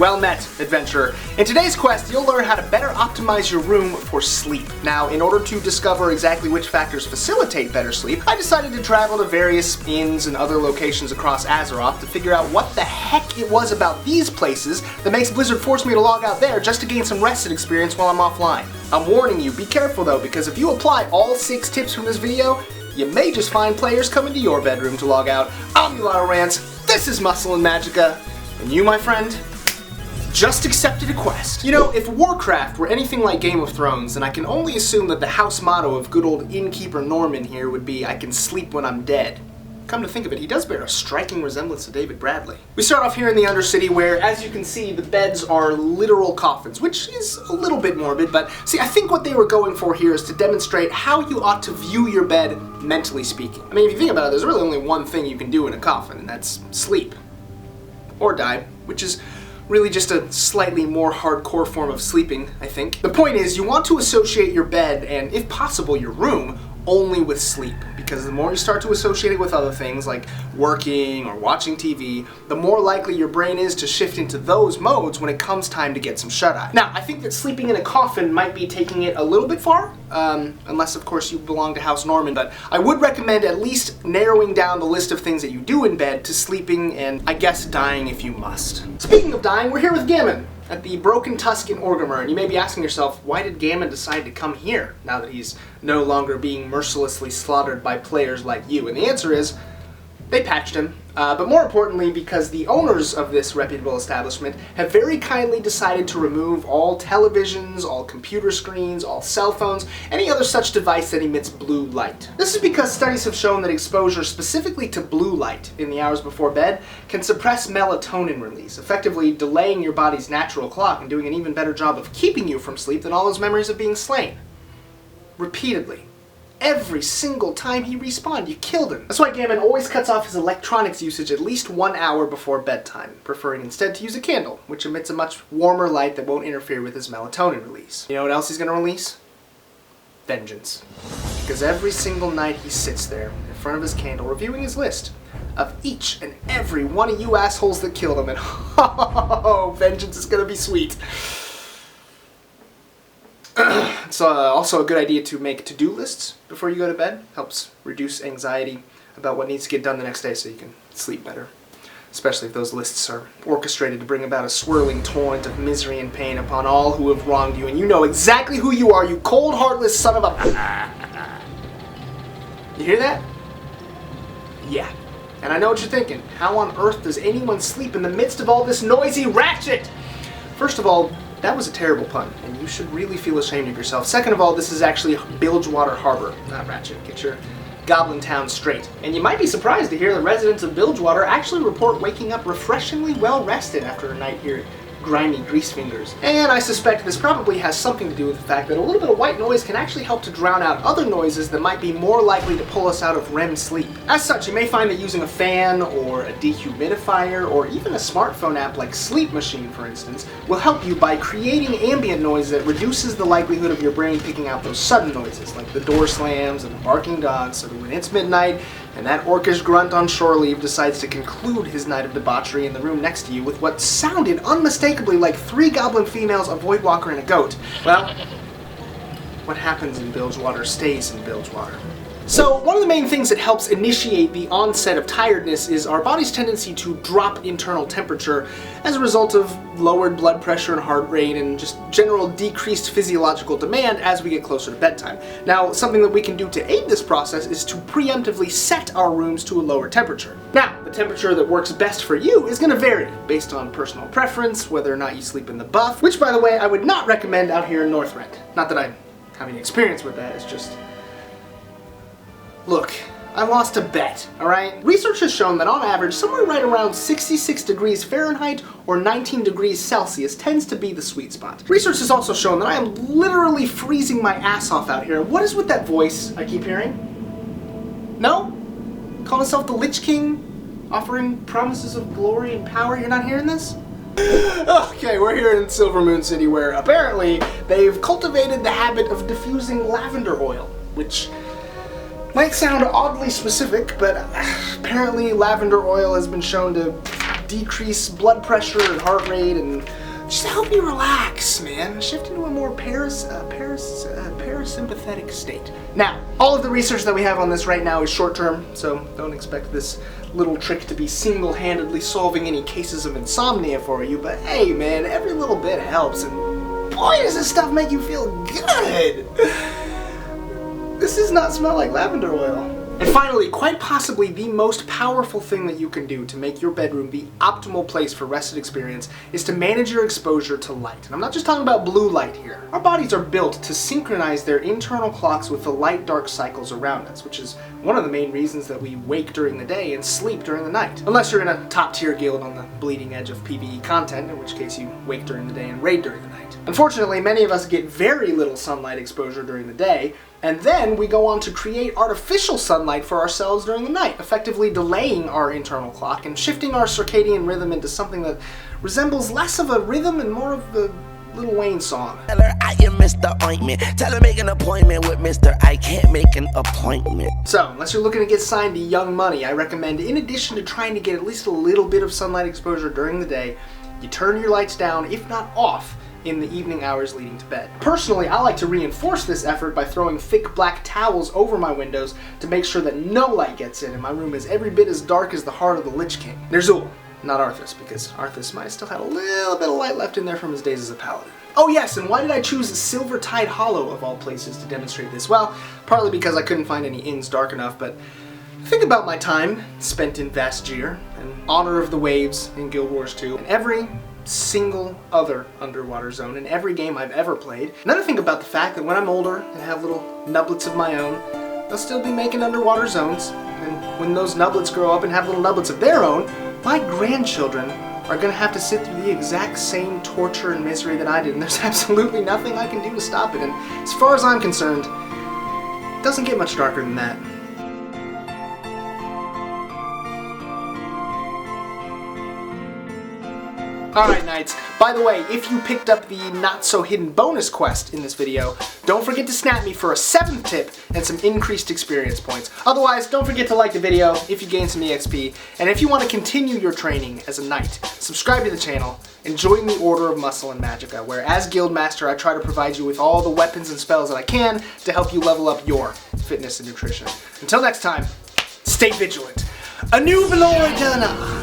Well met, adventurer. In today's quest, you'll learn how to better optimize your room for sleep. Now, in order to discover exactly which factors facilitate better sleep, I decided to travel to various inns and other locations across Azeroth to figure out what the heck it was about these places that makes Blizzard force me to log out there just to gain some rested experience while I'm offline. I'm warning you, be careful though, because if you apply all 6 tips from this video, you may just find players come into your bedroom to log out. I'm Mulatto Rants, this is Muscle and Magicka, and you, my friend, just accepted a quest. You know, if Warcraft were anything like Game of Thrones, then I can only assume that the house motto of good old innkeeper Norman here would be, I can sleep when I'm dead. Come to think of it, he does bear a striking resemblance to David Bradley. We start off here in the Undercity where, as you can see, the beds are literal coffins, which is a little bit morbid, but see, I think what they were going for here is to demonstrate how you ought to view your bed, mentally speaking. I mean, if you think about it, there's really only one thing you can do in a coffin, and that's sleep. Or die, which is really just a slightly more hardcore form of sleeping, I think. The point is, you want to associate your bed, and if possible your room, only with sleep. Because the more you start to associate it with other things like working or watching TV, the more likely your brain is to shift into those modes when it comes time to get some shut-eye. Now, I think that sleeping in a coffin might be taking it a little bit far, unless of course you belong to House Norman, but I would recommend at least narrowing down the list of things that you do in bed to sleeping and, I guess, dying if you must. Speaking of dying, we're here with Gammon at the Broken Tusk in Orgrimmar, and you may be asking yourself, why did Gammon decide to come here, now that he's no longer being mercilessly slaughtered by players like you? And the answer is, they patched him. But more importantly, because the owners of this reputable establishment have very kindly decided to remove all televisions, all computer screens, all cell phones, any other such device that emits blue light. This is because studies have shown that exposure specifically to blue light in the hours before bed can suppress melatonin release, effectively delaying your body's natural clock and doing an even better job of keeping you from sleep than all those memories of being slain. Repeatedly. Every single time he respawned, you killed him. That's why Gammon always cuts off his electronics usage at least 1 hour before bedtime, preferring instead to use a candle, which emits a much warmer light that won't interfere with his melatonin release. You know what else he's gonna release? Vengeance. Because every single night he sits there in front of his candle reviewing his list of each and every one of you assholes that killed him, and oh, vengeance is gonna be sweet. It's also a good idea to make to-do lists before you go to bed. Helps reduce anxiety about what needs to get done the next day so you can sleep better. Especially if those lists are orchestrated to bring about a swirling torrent of misery and pain upon all who have wronged you. And you know exactly who you are, you cold, heartless son of a... You hear that? Yeah. And I know what you're thinking. How on earth does anyone sleep in the midst of all this noisy ratchet? First of all, that was a terrible pun, and you should really feel ashamed of yourself. Second of all, this is actually Bilgewater Harbor, not Ratchet. Get your Goblin Town straight. And you might be surprised to hear the residents of Bilgewater actually report waking up refreshingly well rested after a night here at grimy Grease Fingers. And I suspect this probably has something to do with the fact that a little bit of white noise can actually help to drown out other noises that might be more likely to pull us out of REM sleep. As such, you may find that using a fan or a dehumidifier or even a smartphone app like Sleep Machine, for instance, will help you by creating ambient noise that reduces the likelihood of your brain picking out those sudden noises like the door slams and the barking dogs, so that when it's midnight and that orcish grunt on shore leave decides to conclude his night of debauchery in the room next to you with what sounded unmistakably like 3 goblin females, a Voidwalker, and a goat, well, what happens in Bilgewater stays in Bilgewater. So, one of the main things that helps initiate the onset of tiredness is our body's tendency to drop internal temperature as a result of lowered blood pressure and heart rate and just general decreased physiological demand as we get closer to bedtime. Now, something that we can do to aid this process is to preemptively set our rooms to a lower temperature. Now, the temperature that works best for you is going to vary based on personal preference, whether or not you sleep in the buff, which, by the way, I would not recommend out here in Northrend. Not that I have any experience with that, it's just... Look, I lost a bet, alright? Research has shown that on average, somewhere right around 66 degrees Fahrenheit or 19 degrees Celsius tends to be the sweet spot. Research has also shown that I am literally freezing my ass off out here. What is with that voice I keep hearing? No? Calling himself the Lich King? Offering promises of glory and power? You're not hearing this? Okay, we're here in Silvermoon City where apparently they've cultivated the habit of diffusing lavender oil, which might sound oddly specific, but apparently lavender oil has been shown to decrease blood pressure and heart rate and just help you relax, man. Shift into a more parasympathetic state. Now, all of the research that we have on this right now is short term, so don't expect this little trick to be single-handedly solving any cases of insomnia for you, but hey man, every little bit helps, and boy does this stuff make you feel good! This does not smell like lavender oil. And finally, quite possibly the most powerful thing that you can do to make your bedroom the optimal place for rested experience is to manage your exposure to light. And I'm not just talking about blue light here. Our bodies are built to synchronize their internal clocks with the light-dark cycles around us, which is one of the main reasons that we wake during the day and sleep during the night. Unless you're in a top-tier guild on the bleeding edge of PvE content, in which case you wake during the day and raid during the night. Unfortunately, many of us get very little sunlight exposure during the day, and then we go on to create artificial sunlight for ourselves during the night, effectively delaying our internal clock and shifting our circadian rhythm into something that resembles less of a rhythm and more of a Lil Wayne song. Tell her I am Mr. Ointment. Tell her make an appointment with Mr. I can't make an appointment. So, unless you're looking to get signed to Young Money, I recommend, in addition to trying to get at least a little bit of sunlight exposure during the day, you turn your lights down, if not off, in the evening hours leading to bed. Personally, I like to reinforce this effort by throwing thick black towels over my windows to make sure that no light gets in and my room is every bit as dark as the heart of the Lich King. Ner'zhul, not Arthas, because Arthas might have still had a little bit of light left in there from his days as a paladin. Oh yes, and why did I choose Silvertide Hollow of all places to demonstrate this? Well, partly because I couldn't find any inns dark enough, but think about my time spent in Vastgir, and Honor of the Waves in Guild Wars 2, and every single other underwater zone in every game I've ever played. And then I think about the fact that when I'm older and have little nublets of my own, they'll still be making underwater zones. And when those nublets grow up and have little nublets of their own, my grandchildren are going to have to sit through the exact same torture and misery that I did, and there's absolutely nothing I can do to stop it. And as far as I'm concerned, it doesn't get much darker than that. Alright Knights, by the way, if you picked up the not-so-hidden bonus quest in this video, don't forget to snap me for a 7th tip and some increased experience points. Otherwise, don't forget to like the video if you gain some EXP, and if you want to continue your training as a Knight, subscribe to the channel and join the Order of Muscle and Magicka, where as Guildmaster I try to provide you with all the weapons and spells that I can to help you level up your fitness and nutrition. Until next time, stay vigilant. Anu Valor Eterna!